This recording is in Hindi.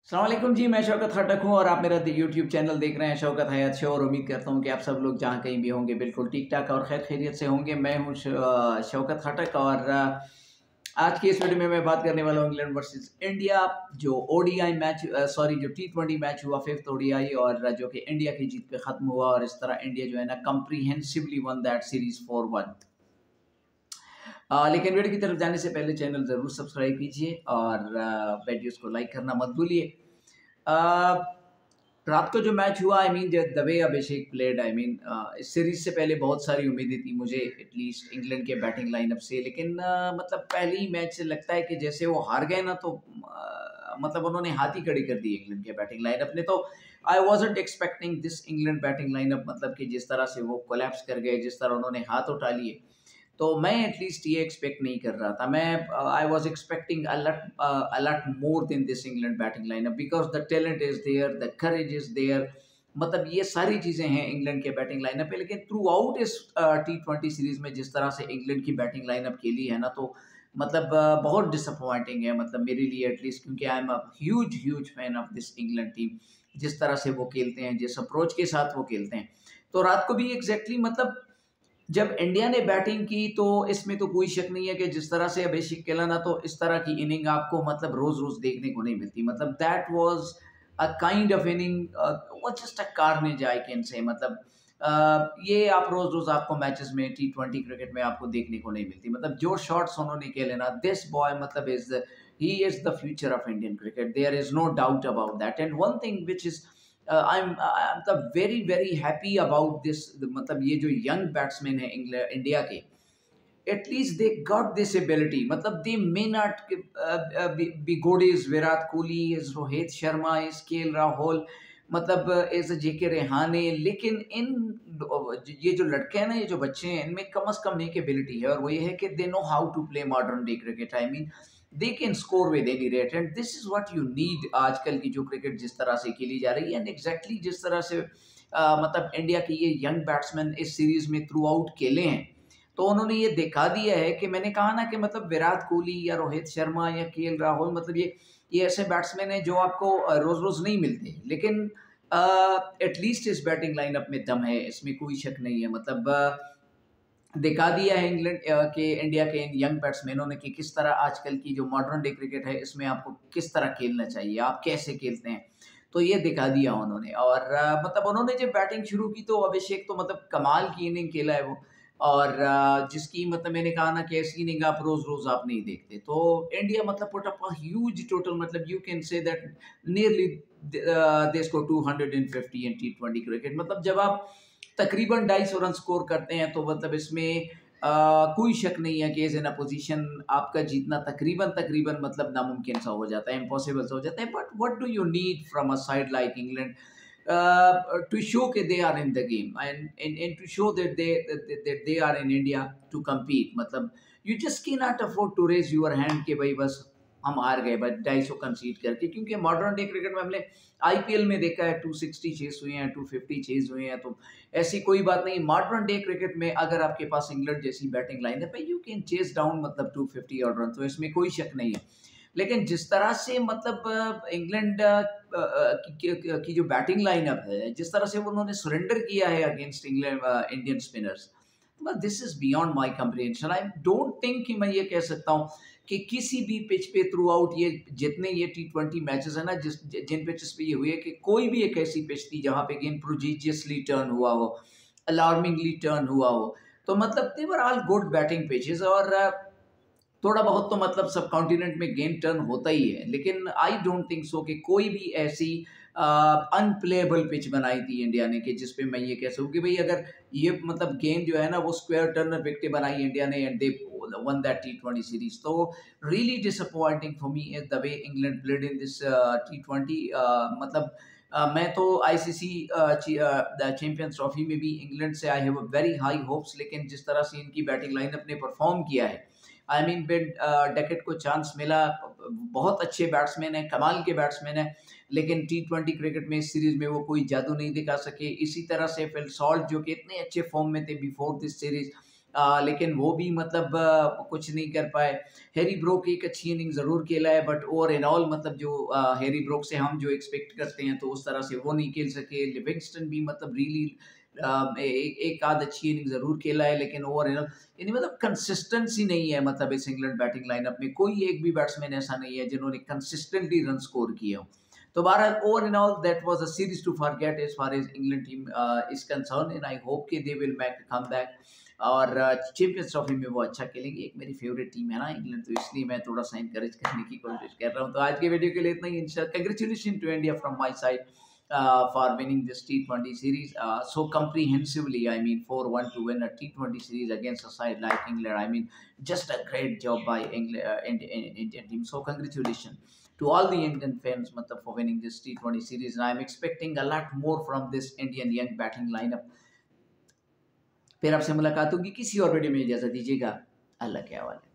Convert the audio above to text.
अस्सलाम वालेकुम जी, मैं शौकत खटक हूँ और आप मेरा यूट्यूब चैनल देख रहे हैं शौकत हयात शो। और उम्मीद करता हूँ कि आप सब लोग जहाँ कहीं भी होंगे बिल्कुल ठीक ठाक और खैर खैरियत से होंगे। मैं हूँ शौकत खटक और आज की इस वीडियो में मैं बात करने वाला हूँ इंग्लैंड वर्सेस इंडिया, जो ओडीआई मैच सॉरी जो टी20 मैच हुआ, फिफ्थ ओडीआई, और जो कि इंडिया की जीत पे खत्म हुआ। और इस तरह इंडिया जो है ना कंप्रीहेंसिवली वन दैट सीरीज 4-1। लेकिन वीडियो की तरफ जाने से पहले चैनल ज़रूर सब्सक्राइब कीजिए और वीडियोस को लाइक करना मत भूलिए। अ, रात को जो मैच हुआ, I mean the way Abhishek played, I mean इस सीरीज से पहले बहुत सारी उम्मीदें थी मुझे एटलीस्ट इंग्लैंड के बैटिंग लाइनअप से। लेकिन मतलब पहले ही मैच से लगता है कि जैसे वो हार गए ना, तो मतलब उन्होंने हाथ ही खड़ी कर दी इंग्लैंड के बैटिंग लाइनअप ने। तो आई wasn't expecting this England batting lineup, मतलब कि जिस तरह से वो कोलैप्स कर गए, जिस तरह उन्होंने हाथ उठा लिए, तो मैं एटलीस्ट ये एक्सपेक्ट नहीं कर रहा था। मैं I was expecting a lot more than this England batting lineup, because the talent is there, the courage is there, मतलब ये सारी चीज़ें हैं इंग्लैंड के बैटिंग लाइनअप पे। लेकिन थ्रू आउट इस टी20 सीरीज़ में जिस तरह से इंग्लैंड की बैटिंग लाइनअप खेली है ना, तो मतलब बहुत डिसअपॉइंटिंग है, मतलब मेरे लिए एटलीस्ट, क्योंकि I am a huge huge fan of this England team. जिस तरह से वो खेलते हैं, जिस अप्रोच के साथ वो खेलते हैं, तो रात को भी एग्जैक्टली मतलब जब इंडिया ने बैटिंग की, तो इसमें तो कोई शक नहीं है कि जिस तरह से अभिषेक खेला ना, तो इस तरह की इनिंग आपको मतलब रोज रोज देखने को नहीं मिलती। मतलब that was a kind of inning, was just a carnage I can say. मतलब ये आप रोज रोज आपको मैचेस में, टी20 क्रिकेट में आपको देखने को नहीं मिलती। मतलब जो शॉट्स उन्होंने खेले ना, दिस बॉय मतलब he is the future of Indian cricket, there is no doubt about that. And one thing which is I'm the very happy about this, मतलब ये जो यंग बैट्समैन है इंडिया के, at least they got this ability. मतलब they may not be good is Virat Kohli, is Rohit Sharma, is KL Rahul, मतलब इज जेके रेहाने, लेकिन इन ये जो लड़के हैं ना, ये जो बच्चे हैं, इनमें कम से कम एक एबिलिटी है, और वो ये है कि they know how to play modern day cricket. I mean they can score with any rate, and this is what you need. आजकल की जो क्रिकेट जिस तरह से खेली जा रही है, एंड एग्जैक्टली जिस तरह से मतलब इंडिया के ये यंग बैट्समैन इस सीरीज में थ्रू आउट खेले हैं, तो उन्होंने ये दिखा दिया है कि मैंने कहा ना कि मतलब विराट कोहली या रोहित शर्मा या केएल राहुल, मतलब ये ऐसे बैट्समैन हैं जो आपको रोज रोज नहीं मिलते। लेकिन एटलीस्ट इस बैटिंग लाइनअप में दम है, इसमें कोई शक नहीं है। मतलब दिखा दिया है इंग्लैंड के इंडिया के इन यंग बैट्समैनों ने कि किस तरह आजकल की जो मॉडर्न डे क्रिकेट है, इसमें आपको किस तरह खेलना चाहिए, आप कैसे खेलते हैं, तो ये दिखा दिया उन्होंने। और मतलब उन्होंने जब बैटिंग शुरू की, तो अभिषेक तो मतलब कमाल की इनिंग खेला है वो। और जिसकी मतलब मैंने कहा ना कि ऐसी इनिंग आप रोज रोज आप नहीं देखते। तो इंडिया मतलब put up a huge total, मतलब you can say that nearly they score 250 in T20 cricket. मतलब जब आप तकरीबन 250 रन स्कोर करते हैं, तो मतलब इसमें कोई शक नहीं है कि एज एन अपोजिशन आपका जीतना तकरीबन तकरीबन मतलब नामुमकिन सा हो जाता है, इम्पॉसिबल सा हो जाता है। But what do you need from a side like England to show that they are in the game, and to show that they are in India to compete। मतलब you just cannot afford to raise your hand कि भाई बस हम हार गए बस 250 कंसीड करके, क्योंकि मॉडर्न डे क्रिकेट में हमने आईपीएल में देखा है 260 चेस हुए हैं, 250 चेस हुए हैं। तो ऐसी कोई बात नहीं। मॉडर्न डे क्रिकेट में अगर आपके पास इंग्लैंड जैसी बैटिंग लाइनअप है, यू कैन चेस डाउन मतलब 250 और रन, तो इसमें कोई शक नहीं है। लेकिन जिस तरह से मतलब इंग्लैंड की जो बैटिंग लाइनअप है, जिस तरह से उन्होंने सरेंडर किया है अगेंस्ट इंग्लैंड इंडियन स्पिनर्स, मतलब this is beyond my comprehension. I don't think कि मैं ये कह सकता हूँ कि किसी भी पिच पे थ्रू आउट ये जितने ये टी20 मैचेस है ना, जिन पिचेस पे ये हुए, कि कोई भी एक ऐसी पिच थी जहां पे गेम प्रोडिजियसली टर्न हुआ हो, अलार्मिंगली टर्न हुआ हो। तो मतलब they were all good batting pitches. और थोड़ा बहुत तो मतलब सब कॉन्टिनेंट में गेम टर्न होता ही है, लेकिन आई डोंट थिंक सो कि कोई भी ऐसी अनप्लेएबल पिच बनाई थी इंडिया ने कि जिसपे मैं ये कह सकूं कि भाई अगर ये मतलब गेम जो है ना, वो स्क्वायर टर्नर विकेट बनाई इंडिया ने, and they won that T20 series. तो really disappointing for me is the way England played in this T20. मतलब मैं तो आईसीसी चैंपियंस ट्रॉफी में भी इंग्लैंड से I have a very high hopes, लेकिन जिस तरह से इनकी बैटिंग लाइनअप ने परफॉर्म किया है, आई मीन बिन डेकेट को चांस मिला, बहुत अच्छे बैट्समैन हैं, कमाल के बैट्समैन हैं, लेकिन टी20 क्रिकेट में इस सीरीज में वो कोई जादू नहीं दिखा सके। इसी तरह से फिल सॉल्ट, जो कि इतने अच्छे फॉर्म में थे बिफोर दिस सीरीज, लेकिन वो भी मतलब कुछ नहीं कर पाए। हैरी ब्रोक एक अच्छी इनिंग ज़रूर खेला है, बट ओवर इन ऑल मतलब जो हैरी ब्रोक से हम जो एक्सपेक्ट करते हैं तो उस तरह से वो नहीं खेल सके। लिविंगस्टन भी मतलब रियली एक आध अच्छी इनिंग ज़रूर खेला है, लेकिन ओवर इन ऑल यानी मतलब कंसिस्टेंसी नहीं है। मतलब इस इंग्लैंड बैटिंग लाइनअप में कोई एक भी बैट्समैन ऐसा नहीं है जिन्होंने कंसिस्टेंटली रन स्कोर किए हों। तो बहरहाल over in all that was a series to forget as far as England team is concern, and I hope कि they will make a comeback और चैंपियंस ट्रॉफी में वो अच्छा खेलेंगे। एक मेरी फेवरेट टीम है ना इंग्लैंड, तो इसलिए मैं थोड़ा सा इंकरेज करने की कोशिश कर रहा हूँ। तो आज के वीडियो के लिए इतना ही। इंशाल्लाह congratulation to India from my side for winning this T20 series so comprehensively. I mean, 4-1 to win a T20 series against a side like England. I mean, just a great job by Indian team. So congratulations to all the Indian fans matlab, for winning this T20 series. And I'm expecting a lot more from this Indian young batting lineup. फिर आपसे मुलाकात होगी किसी और वीडियो में। इजाजत दीजिएगा। अल्लाह के हवाले।